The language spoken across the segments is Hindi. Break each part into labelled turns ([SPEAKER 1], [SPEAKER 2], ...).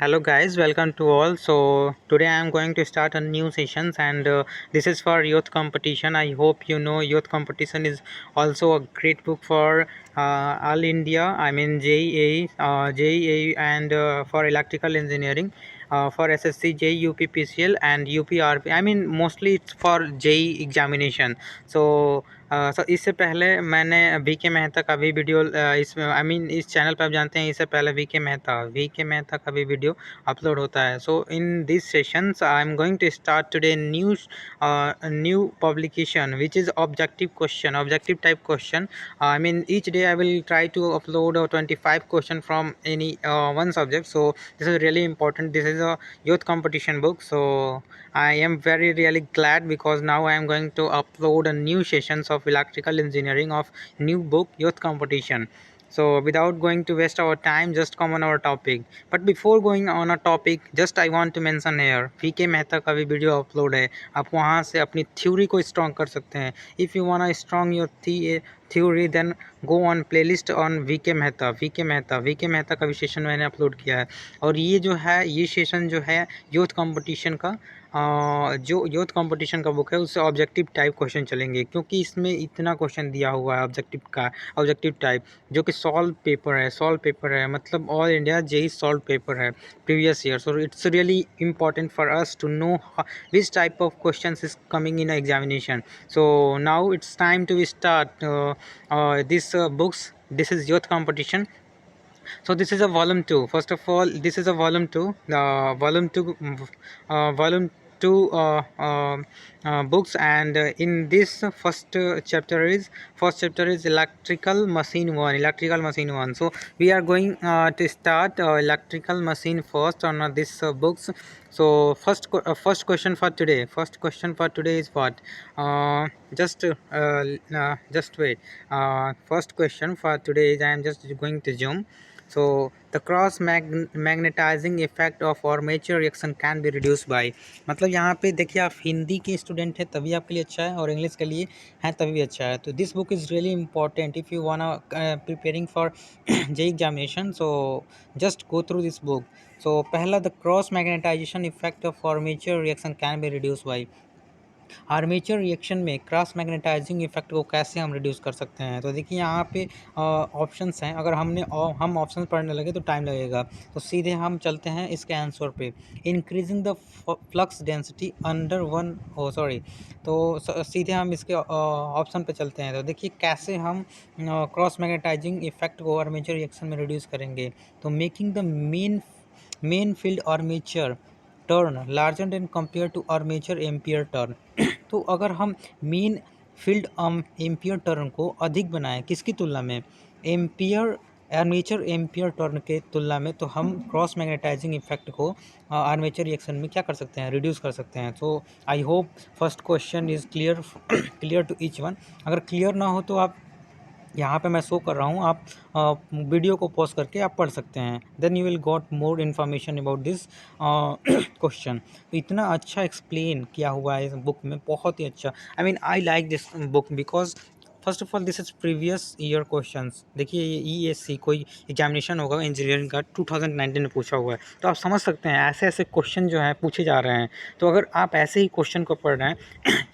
[SPEAKER 1] Hello guys, welcome to all. So today I am going to start a new sessions and this is for youth competition. I hope you know youth competition is also a great book for all India. I mean JEA and for electrical engineering, for SSC, JEE, UP, and UPRP. I mean mostly it's for JEE examination. So इससे पहले मैंने वी के मेहता का भी वीडियो इस इस चैनल पर आप जानते हैं, इससे पहले वी के मेहता का भी वीडियो अपलोड होता है. So in this sessions I am going to start today new publication which is objective type question. Each day I will try to upload 25 question from any one subject. So this is really important. This is a youth competition book, so I am very really glad because now I am going to upload a new sessions of electrical engineering of new book youth competition. So without going to waste our time, just come on our topic. But before going on a topic, just I want to mention here, VK Mehta का भी वीडियो अपलोड है. आप वहाँ से अपनी थ्योरी को स्ट्रॉन्ग कर सकते हैं. If you want strong your theory then go on playlist on V K Mehta का भी सेशन मैंने अपलोड किया है. और ये जो है ये सेशन जो है यूथ कंपटीशन का जो यूथ कंपटीशन का बुक है उससे ऑब्जेक्टिव टाइप क्वेश्चन चलेंगे, क्योंकि इसमें इतना क्वेश्चन दिया हुआ है ऑब्जेक्टिव टाइप, जो कि सॉल्व पेपर है मतलब all India JE solve paper है previous year. So it's really important for us to know which type of question is coming in examination. So now it's time to start this books. This is youth competition. So this is a volume 2. First of all, this is a volume 2, volume 2 books, and in this first chapter is electrical machine 1. So we are going to start electrical machine first on this books. So first question for today is what? Just wait. First question for today is, I am just going to zoom. So the cross magnetizing effect of armature reaction can be reduce by. मतलब यहाँ पे देखिए, आप हिंदी के स्टूडेंट हैं तभी आपके लिए अच्छा है, और इंग्लिश के लिए हैं तभी भी अच्छा है. तो this book is really important if you wanna preparing for J examination. So just go through this book. So पहला, the cross magnetization effect of armature reaction can be reduce by. Armature reaction में क्रॉस मैग्नेटाइजिंग इफेक्ट को कैसे हम रिड्यूस कर सकते हैं. तो देखिए यहाँ पे ऑप्शंस हैं. अगर हम ऑप्शन पढ़ने लगे तो टाइम लगेगा, तो सीधे हम चलते हैं इसके आंसर पे. Increasing the flux density under one sorry. तो सीधे हम इसके ऑप्शन पे चलते हैं. तो देखिए कैसे हम क्रॉस मैग्नेटाइजिंग इफेक्ट को आर्मेचर रिएक्शन में रिड्यूस करेंगे. तो making the main field armature turn larger than compare to armature ampere turn. तो अगर हम मेन फील्ड एम्पियर टर्न को अधिक बनाएं, किसकी तुलना में? आर्मेचर एम्पियर टर्न के तुलना में, तो हम क्रॉस मैग्नेटाइजिंग इफेक्ट को आर्मेचर रिएक्शन में क्या कर सकते हैं? रिड्यूस कर सकते हैं. तो I hope first question is clear to each one. अगर क्लियर ना हो तो आप यहाँ पे मैं शो कर रहा हूँ, आप वीडियो को पॉज करके आप पढ़ सकते हैं. Then you will got more information about this question. तो इतना अच्छा एक्सप्लेन किया हुआ है इस बुक में, बहुत ही अच्छा. I like this book because first of all this is previous year questions. देखिए ये ESC कोई एग्जामिनेशन होगा इंजीनियरिंग का 2019 में पूछा हुआ है, तो आप समझ सकते हैं ऐसे ऐसे क्वेश्चन जो हैं पूछे जा रहे हैं. तो अगर आप ऐसे ही क्वेश्चन को पढ़ रहे हैं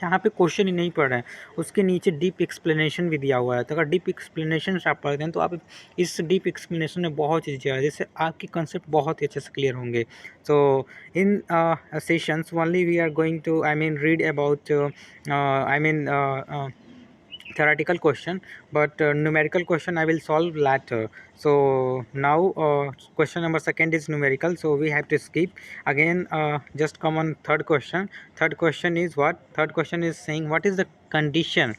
[SPEAKER 1] यहाँ पे क्वेश्चन ही नहीं पढ़ रहे हैं, उसके नीचे डीप एक्सप्लेनेशन भी दिया हुआ है. तो अगर डीप एक्सप्लेनेशन से आप पढ़ते हैं तो आप इस डीप एक्सप्लेनेशन में बहुत चीज़ें है जिससे आपके कंसेप्ट बहुत ही अच्छे से क्लियर होंगे. So in sessions only we are going to read about theoretical question, but numerical question I will solve later. So now question number second is numerical, so we have to skip again. Just come on third question. Third question is what? Third question is saying what is the condition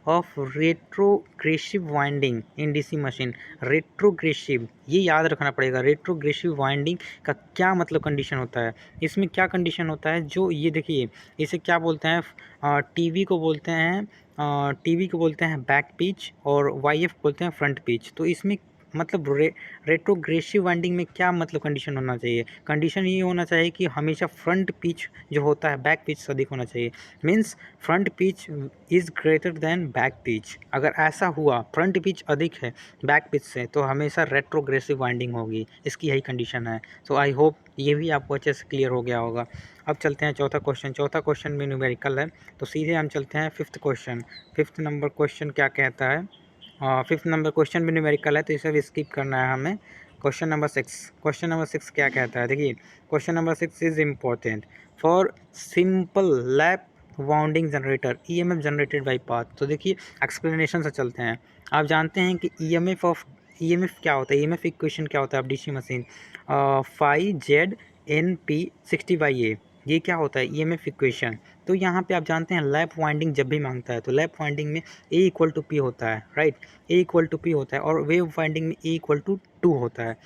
[SPEAKER 1] of retrogressive winding in DC machine. Retrogressive, ये याद रखना पड़ेगा. रेट्रोग्रेसिव वाइंडिंग का क्या मतलब कंडीशन होता है, इसमें क्या कंडीशन होता है. जो ये देखिए, इसे क्या बोलते हैं? टीवी को बोलते हैं बैक पिच और YF बोलते हैं फ्रंट पिच. तो इसमें मतलब रेट्रोग्रेसिव वाइंडिंग में क्या मतलब कंडीशन होना चाहिए? कंडीशन ये होना चाहिए कि हमेशा फ्रंट पिच जो होता है बैक पिच से अधिक होना चाहिए। Means front pitch is greater than back pitch. अगर ऐसा हुआ, फ्रंट पिच अधिक है बैक पिच से, तो हमेशा रेट्रोग्रेसिव वाइंडिंग होगी। इसकी यही कंडीशन है। सो आई होप ये भी आपको अच्छे से क्लियर हो गया होगा। अब चलते हैं चौथा क्वेश्चन। चौथा क्वेश्चन में न्यूमेरिकल है, तो सीधे हम चलते हैं fifth question. Fifth number question क्या कहता है? फिफ्थ नंबर क्वेश्चन भी न्यूमेरिकल है, तो इसे भी स्किप करना है हमें। Question number six. Question number six क्या कहता है? देखिए, question number six is important for simple lap wounding generator EMF generated by path. तो देखिए, एक्सप्लेनेशन से चलते हैं। आप जानते हैं कि ईएमएफ क्या होता है? ईएमएफ इक्वेशन क्या होता है? अब DC machine phi Z N P 60/A, ये क्या होता है? EMF equation. तो यहाँ पे आप जानते हैं लैप वाइंडिंग जब भी मांगता है तो लैप वाइंडिंग में ए इक्वल टू पी होता है, right? A equal to P होता है, और वेव वाइंडिंग में ए इक्वल टू 2 होता है।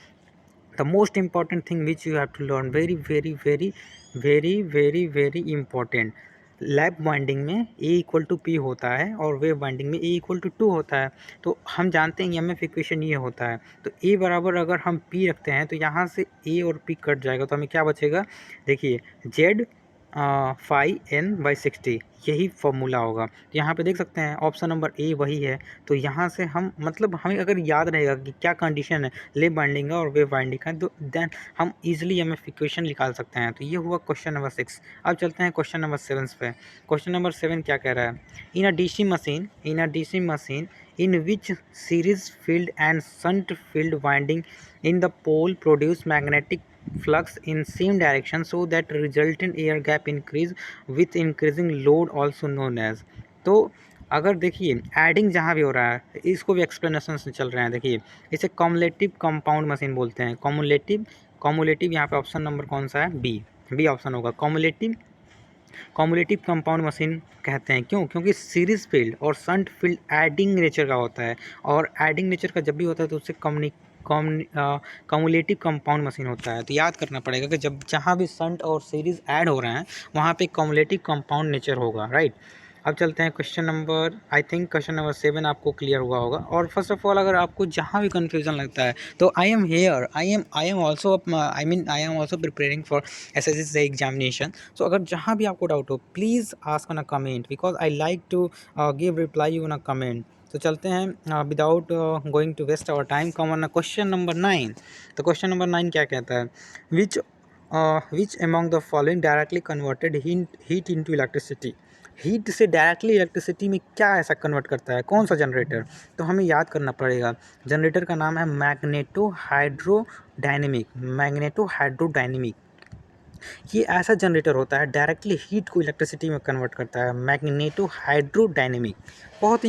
[SPEAKER 1] The most important thing which you have to learn, very very very very very very important, lap winding में ए इक्वल टू पी होता है और वेव वाइंडिंग में ए इक्वल टू 2 होता है। तो हम जानते हैं ईएमएफ इक्वेशन ये होता है। तो ए बराबर अगर हम पी रखते हैं तो यहाँ से ए और पी कट जाएगा, तो हमें क्या बचेगा? देखिए, जेड फाई एन बाई 60, यही फॉर्मूला होगा। तो यहाँ पे देख सकते हैं ऑप्शन नंबर ए वही है। तो यहाँ से हम मतलब हमें अगर याद रहेगा कि क्या कंडीशन है लैप वाइंडिंग का और वेव वाइंडिंग का, तो देन हम इजीली ईएमएफ इक्वेशन निकाल सकते हैं। तो ये हुआ क्वेश्चन नंबर 6। अब चलते हैं क्वेश्चन नंबर 7 पे। क्वेश्चन नंबर 7 क्या कह रहा है? In a DC machine in which series field and shunt field winding in the pole produce magnetic flux in same direction so that resultant air gap increase with increasing load also known as। तो अगर देखिए एडिंग जहाँ भी हो रहा है, इसको भी एक्सप्लेनेशन से चल रहे हैं। देखिए, इसे कॉमुलेटिव कंपाउंड मशीन बोलते हैं। कॉमुलेटिव यहाँ पे ऑप्शन नंबर कौन सा है? बी ऑप्शन होगा। कॉमुलेटिव कंपाउंड मशीन कहते हैं। क्यों? क्योंकि सीरीज फील्ड और शंट फील्ड एडिंग नेचर का होता है, और एडिंग नेचर का जब भी होता है तो उससे कॉमुलेटिव कंपाउंड मशीन होता है। तो याद करना पड़ेगा कि जब जहाँ भी शंट और सीरीज ऐड हो रहे हैं वहाँ पे कॉमुलेटिव कंपाउंड नेचर होगा, राइट? अब चलते हैं question number, I think question number 7 आपको क्लियर हुआ होगा। और फर्स्ट ऑफ ऑल अगर आपको जहाँ भी कन्फ्यूजन लगता है तो I am also preparing for SSC examination. So अगर जहाँ भी आपको डाउट हो please ask on a comment, because I like to give reply on a comment. तो चलते हैं without going to waste our time, come on question number 9। तो क्वेश्चन नंबर 9 क्या कहता है? Which among the following directly converted heat into electricity. Heat से डायरेक्टली इलेक्ट्रिसिटी में क्या ऐसा कन्वर्ट करता है? कौन सा जनरेटर? तो हमें याद करना पड़ेगा। जनरेटर का नाम है मैग्नेटो हाइड्रोडायनेमिक। ये ऐसा जनरेटर होता है डायरेक्टली हीट को इलेक्ट्रिसिटी में कन्वर्ट करता है, मैग्नेटो हाइड्रोडायनेमिक। बहुत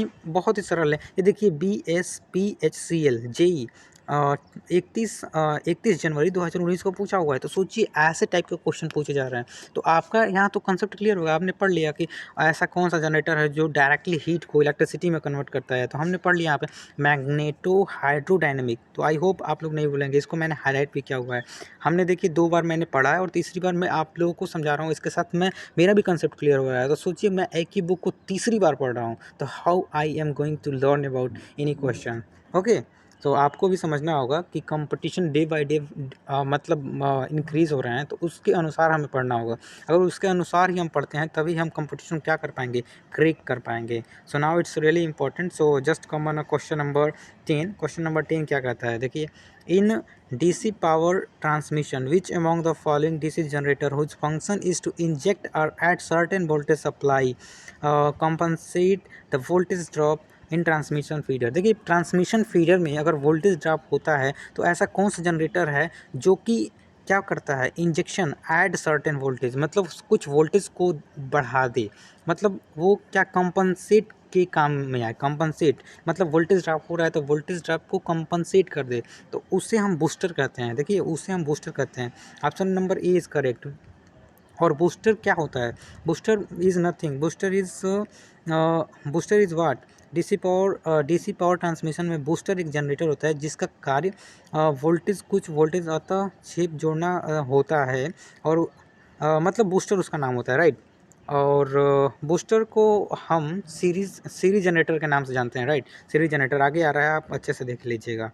[SPEAKER 1] ही सरल है ये। देखिए, BSPHCL JEE 31 जनवरी 2019 को पूछा हुआ है। तो सोचिए ऐसे टाइप के क्वेश्चन पूछे जा रहे हैं, तो आपका यहाँ तो कंसेप्ट क्लियर होगा। आपने पढ़ लिया कि ऐसा कौन सा जनरेटर है जो डायरेक्टली हीट को इलेक्ट्रिसिटी में कन्वर्ट करता है। तो हमने पढ़ लिया यहाँ पे मैग्नेटो हाइड्रोडायनेमिक। तो आई होप आप लोग नहीं भूलेंगे, इसको मैंने हाईलाइट भी किया हुआ है। हमने देखिए 2 बार मैंने पढ़ा है और तीसरी बार मैं आप लोगों को समझा रहा हूँ। इसके साथ मैं मेरा भी कंसेप्ट क्लियर हो रहा है। तो सोचिए मैं एक ही बुक को तीसरी बार पढ़ रहा हूँ, तो how I am going to learn about any question. Okay, तो आपको भी समझना होगा कि कंपटीशन डे बाय डे मतलब इंक्रीज़ हो रहे हैं, तो उसके अनुसार हमें पढ़ना होगा। अगर उसके अनुसार ही हम पढ़ते हैं तभी हम कंपटीशन क्या कर पाएंगे? क्रैक कर पाएंगे। सो now it's really important. So just come on question number 10। Question number 10 क्या कहता है? देखिए, इन DC power transmission, which among the following DC generator whose function is to inject or add certain voltage supply compensate the voltage drop in transmission feeder. देखिए, ट्रांसमिशन फीडर में अगर वोल्टेज ड्रॉप होता है तो ऐसा कौन सा जनरेटर है जो कि क्या करता है? इंजेक्शन ऐड सर्टेन वोल्टेज, मतलब कुछ वोल्टेज को बढ़ा दे, मतलब वो क्या कंपनसेट के काम में आए। कंपनसेट मतलब वोल्टेज ड्रॉप हो रहा है तो वोल्टेज ड्रॉप को कंपनसेट कर दे, तो उसे हम बूस्टर कहते हैं। देखिए, उसे हम बूस्टर कहते हैं। Option number A is correct. और बूस्टर क्या होता है? Booster is nothing, booster is what? DC power transmission में बूस्टर एक जनरेटर होता है जिसका कार्य कुछ वोल्टेज अतः छिप जोड़ना होता है, और मतलब बूस्टर उसका नाम होता है, राइट? और बूस्टर को हम सीरीज जनरेटर के नाम से जानते हैं, राइट? सीरीज जनरेटर आगे आ रहा है, आप अच्छे से देख लीजिएगा।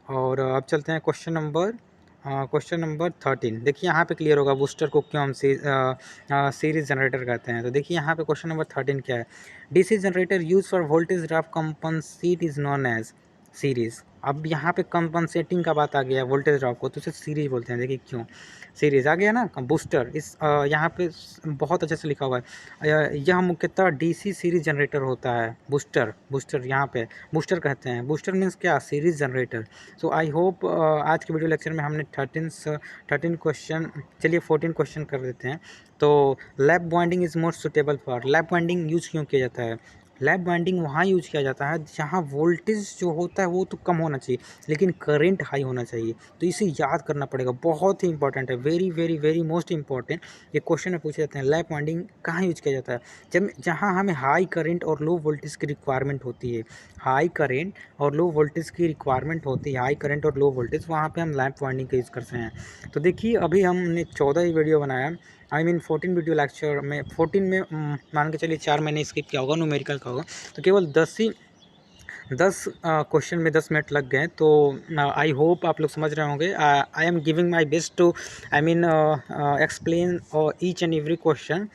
[SPEAKER 1] और अब चलते हैं क्वेश्चन नंबर 13। देखिए यहाँ पे क्लियर होगा बूस्टर को क्यों हम सीरीज जनरेटर कहते हैं। तो देखिए यहाँ पे क्वेश्चन नंबर 13 क्या है। DC generator use for voltage drop compensate is known as series. अब यहाँ पे कंपनसेटिंग का बात आ गया वोल्टेज ड्रॉप को, तो उसे सीरीज बोलते हैं। देखिए क्यों सीरीज आ गया ना। बूस्टर इस यहाँ पे बहुत अच्छे से लिखा हुआ है। यह मुख्यतः डीसी सीरीज जनरेटर होता है। बूस्टर यहाँ पे बूस्टर कहते हैं। बूस्टर मीन्स क्या, series generator. So I hope आज के वीडियो लेक्चर में हमने 13 क्वेश्चन, चलिए 14 क्वेश्चन कर देते हैं। तो lap winding is most suitable for, lap winding use क्यों किया जाता है। लैप वाइंडिंग वहाँ यूज किया जाता है जहाँ वोल्टेज जो होता है वो तो कम होना चाहिए लेकिन करंट हाई होना चाहिए। तो इसे याद करना पड़ेगा, बहुत ही इंपॉर्टेंट है, very very very most important. ये क्वेश्चन में पूछे जाते हैं लैप वाइंडिंग कहाँ यूज किया जाता है, जब जहाँ हमें हाई करंट और लो वोल्टेज की रिक्वायरमेंट होती है। हाई करंट और लो वोल्टेज की रिक्वायरमेंट होती है, हाई करंट और लो वोल्टेज, वहाँ पे हम लैप वाइंडिंग का यूज़ करते हैं। तो देखिए अभी हमने 14 ही वीडियो बनाया, आई मीन 14 वीडियो लेक्चर में 14 में मान के चलिए 4 महीने स्किप किया होगा, न्यूमेरिकल का होगा, तो केवल 10 क्वेश्चन में 10 मिनट लग गए। तो आई होप आप लोग समझ रहे होंगे। I am giving my best to I mean explain each and every question,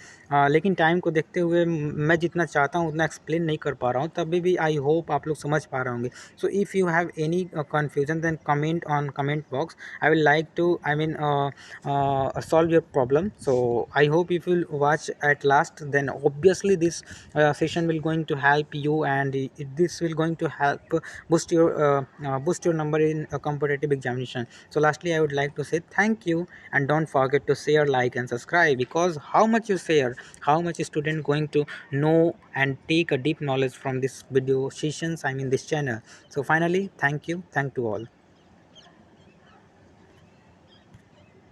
[SPEAKER 1] लेकिन टाइम को देखते हुए मैं जितना चाहता हूँ उतना एक्सप्लेन नहीं कर पा रहा हूँ, तभी भी आई होप आप लोग समझ पा रहे होंगे। So if you have any confusion then comment on comment box, I will like to I mean solve your problem. So I hope if you watch at last, then obviously this session will going to help you, and this will going to help boost your number in a competitive examination. So lastly I would like to say thank you, and don't forget to share, like and subscribe, because how much you share, how much student going to know and take a deep knowledge from this video sessions, I mean this channel. So finally, thank you, thank to all.